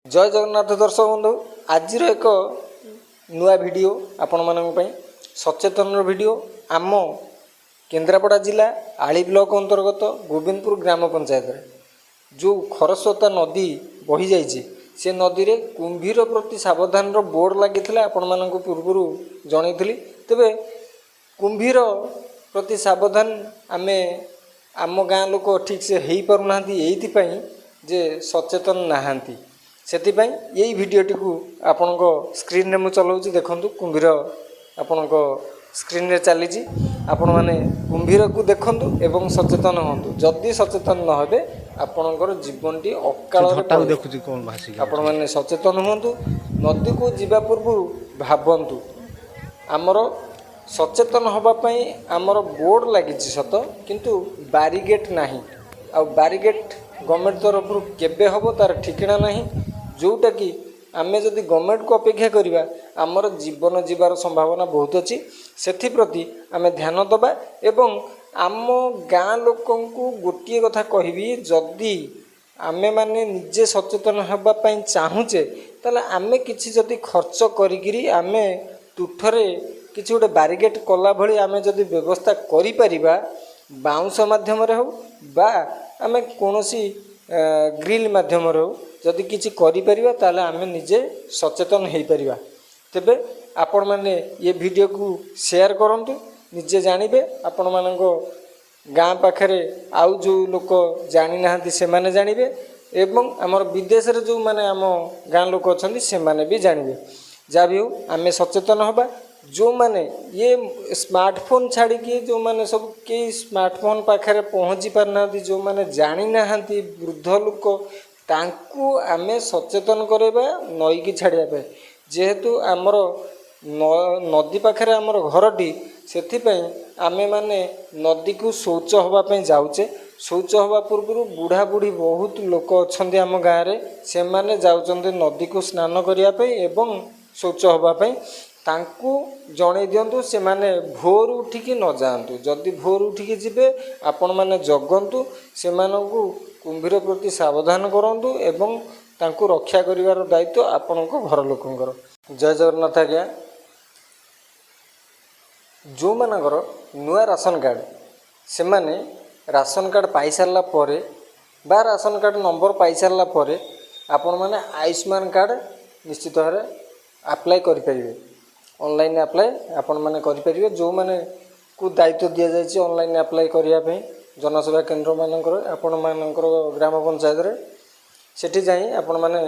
जय जगन्नाथ दर्शक बंधु आज एक नुआ वीडियो आपण मानक सचेतन वीडियो आम केन्द्रापड़ा जिला आली ब्लॉक अंतर्गत गोविंदपुर ग्राम पंचायत जो खरस्रोता नदी बही जाइए से नदी रे कुंभीर प्रति सावधान बोर्ड लगी आपण मानक पूर्व जनईली तेबे कुंभीर प्रति सावधान आमे आम गाँ लोक ठीक से हो पारना जे सचेतन नहांती सेतिपाई यही वीडियोटी को आपण स्क्रीन रे मु चलाऊँ देखूँ कुंभीर आपण स्क्रीन रे चली आपण मैंने कुंभीर को देखूँ एवं सचेतन हूँ जदि सचेतन न हे आपणकर जीवन टी अकाल आपण मैंने सचेतन हूँ नदी को जीवा पूर्व भावतु आमर सचेतन होगापाई आमर बोर्ड लगी सत किंतु बारिगेट नहीं आ बारिगेट गवर्नमेंट तरफ केबे हम तार ठिकाना नहीं जोटा कि आमे जदि गवर्नमेंट को अपेक्षा करिबा आमर जीवन जीवार संभावना बहुत अच्छी सेथि प्रति आमे ध्यान दबा एवं आम गाँ लोकं को गोटे कथा कहबी जदि आमे माने निजे सचेतन होबा पई चाहूचे ताले आमे किछि जदि खर्च करिगिरी आमे तुठरे किछि गोटे बारिगेट कला भली आमे जदि व्यवस्था करि परिबा बाउंस माध्यम रे हो बा आमे कोनोसी ग्रिल माध्यम रे हो जदि किछि करि परिबा ताले आमे निजे सचेतन हेई परिबा तेबे आपण माने ये वीडियो को शेयर करंतु निजे जानिबे आपण मानको गाँ पाखरे आउ जो लोक जानि नाहंती से माने जानिबे एवं हमर विदेश रे जो माने आम गाँ लोक अछंती से माने भी जानिबे जा भी हो आमे सचेतन होबा जो माने ये स्मार्टफोन छाड़ी कि जो माने सब के स्मार्टफोन पाखरे पहुँची पारना जो माने जानि नाहंती वृद्ध लोक तांकु आमे सचेतन करेबा नई की छाड़िया पे जेहेतु आमर नदी पाखरे आमर घरटी सेथिपई आमे माने नदी को शौच होगापी जाऊे शौच हवा पूर्व बुढ़ा बुढ़ी बहुत लोक अच्छा आम गाँव में से माने जाउचंदे नदी को स्नान करने एवं शौच होगापी तांकु जणे दिंतु से माने भोर उठिकी न जातु जदि भोर उठिकी जीवे आपण माने जगंतु से मानकु कुंभीर प्रति सावधान करंतु एवं तांकु रक्षा करिवार दायित्व आपणको घर लोकंकर। जय जगन्नाथ आज्ञा जो मानकर नुआ राशन कार्ड से माने राशन कार्ड पाई सारला परे बा राशन कार्ड नंबर पाई सारला परे आपण माने आयुष्मान कार्ड निश्चित भाव अप्लाई करि परिबे ऑनलाइन अप्लाई आपण माने करि परिबे जो माने को दायित्व दिया जायछि ऑनलाइन अप्लाई करिया पे जनसेवा केन्द्र मानकर आपण मानकर ग्राम पंचायत रे सेठी जाई आपण माने